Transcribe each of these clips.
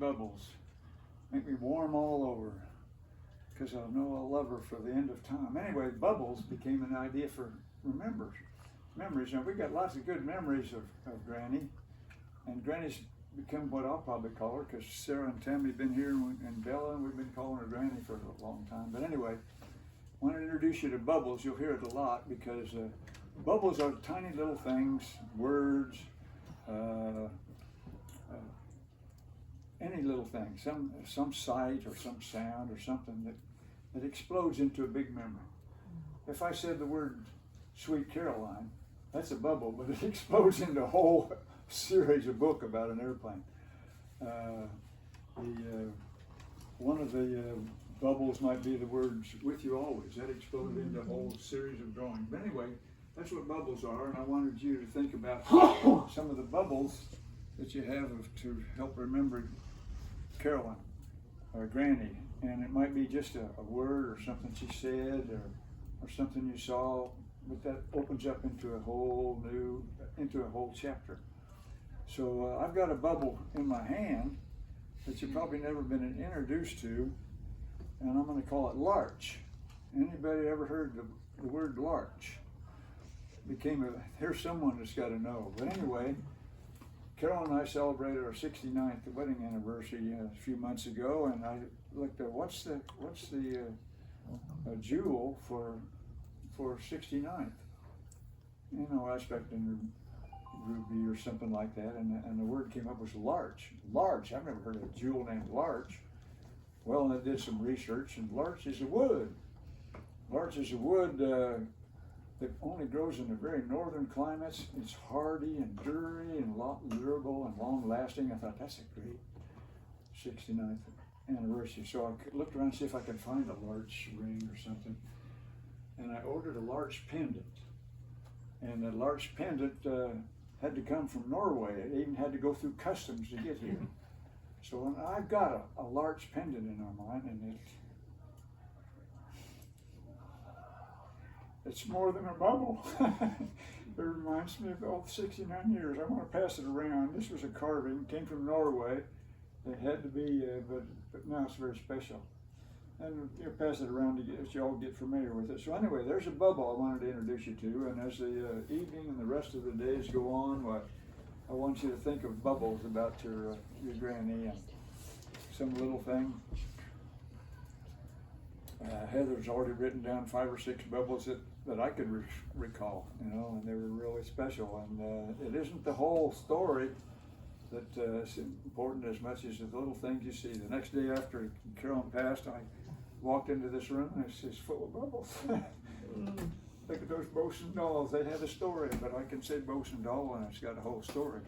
bubbles. Make me warm all over, because I know I'll love her for the end of time. Anyway, bubbles became an idea for memories. Now, we got lots of good memories of Granny, and Granny's become what I'll probably call her, because Sarah and Tammy have been here, and Bella, and we've been calling her Granny for a long time. But anyway, I want to introduce you to bubbles. You'll hear it a lot, because bubbles are tiny little things, words, any little thing, some sight or some sound or something that explodes into a big memory. If I said the word Sweet Caroline, that's a bubble, but it explodes into a whole series of book about an airplane. One of the bubbles might be the words "with you always." That exploded into a whole series of drawings. But anyway, that's what bubbles are, and I wanted you to think about some of the bubbles that you have to help remember Carolyn or Granny. And it might be just a word or something she said or something you saw, but that opens up into a whole chapter. So I've got a bubble in my hand that you've probably never been introduced to, and I'm going to call it Larch. Anybody ever heard the word Larch? Here's someone that's got to know. But anyway, Carolyn and I celebrated our 69th wedding anniversary a few months ago, and I looked at what's the jewel for 69th. You know, I expected ruby or something like that, and the word came up was larch. Larch. I've never heard of a jewel named larch. Well, and I did some research, and larch is a wood. Larch is a wood that only grows in the very northern climates. It's hardy and durable and durable and long-lasting. I thought, that's a great 69th anniversary. So I looked around to see if I could find a larch ring or something. And I ordered a larch pendant. And the larch pendant had to come from Norway. It even had to go through customs to get here. So I've got a larch pendant in our mind, and it's more than a bubble. It reminds me of all 69 years. I want to pass it around. This was a carving, came from Norway. It had to be, but now it's very special. And you'll pass it around to get, you all get familiar with it. So anyway, there's a bubble I wanted to introduce you to. And as the evening and the rest of the days go on, I want you to think of bubbles about your Granny and some little thing. Heather's already written down 5 or 6 bubbles that I could recall, you know, and they were really special. And it isn't the whole story that is important as much as the little things you see. The next day after Carolyn passed, I walked into this room and it's full of bubbles. Look at those bosun dolls. They have a story, but I can say bosun doll and it's got a whole story.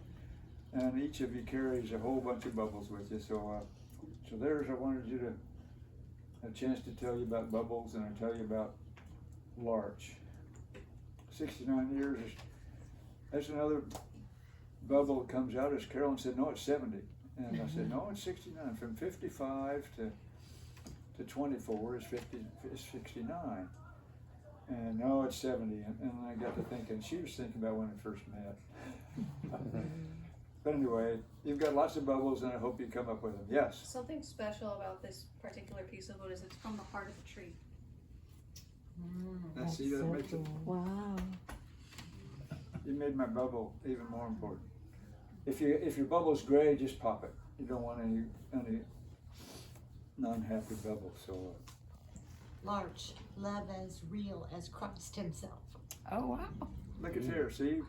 And each of you carries a whole bunch of bubbles with you. So I wanted you to a chance to tell you about bubbles, and I tell you about larch. 69 years, that's another bubble that comes out. As Carolyn said, no, it's 70. And I said, no, it's 69. From 55 to 24 is 69. And no, it's 70. And I got to thinking, she was thinking about when we first met. But anyway, you've got lots of bubbles, and I hope you come up with them. Yes? Something special about this particular piece of wood is it's from the heart of the tree. That's that makes cool. Wow. You made my bubble even more important. If your bubble's gray, just pop it. You don't want any non-happy bubbles. So Larch, love as real as Christ himself. Oh, wow. Look at here, see?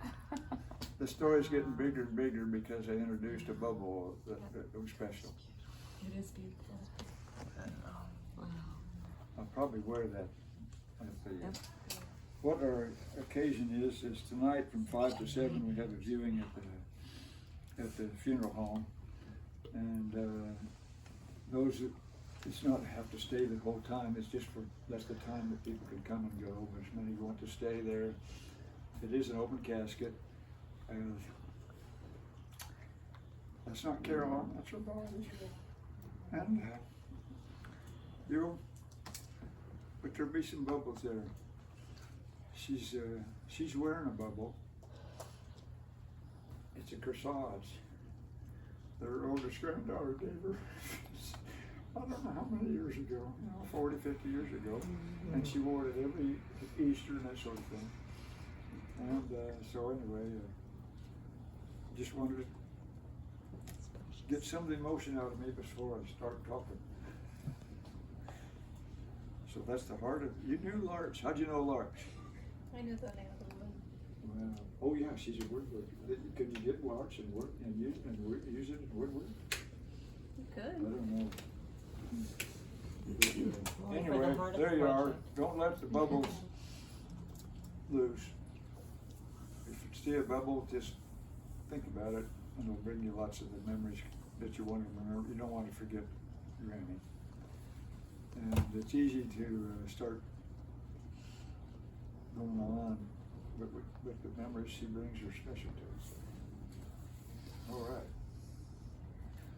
The story's getting bigger and bigger because I introduced a bubble that was special. It is beautiful. Wow. I'll probably wear that at the, what our occasion is tonight from 5 to 7 we have a viewing at the funeral home. And it's not have to stay the whole time, it's just that's the time that people can come and go. There's many who want to stay there. It is an open casket. That's not Carolyn, that's her daughter. And but there'll be some bubbles there. She's wearing a bubble. It's a corsage. their oldest granddaughter gave her. I don't know how many years ago, 40, 50 years ago. And she wore it every Easter and that sort of thing. And so anyway, just wanted to get some of the emotion out of me before I start talking. So that's the heart of, you knew Larch. How'd you know Larch? I knew the name of the woman. Well, oh yeah, she's a woodworker. Could you get Larch and work and use it in woodwork? You I could. don't know. Boy, for the Anyway, heart of there the you are. project. Don't let the bubbles loose. If you see a bubble, just think about it, and it'll bring you lots of the memories that you want to remember. You don't want to forget Granny. And it's easy to start going on, but the memories she brings are special to us. All right.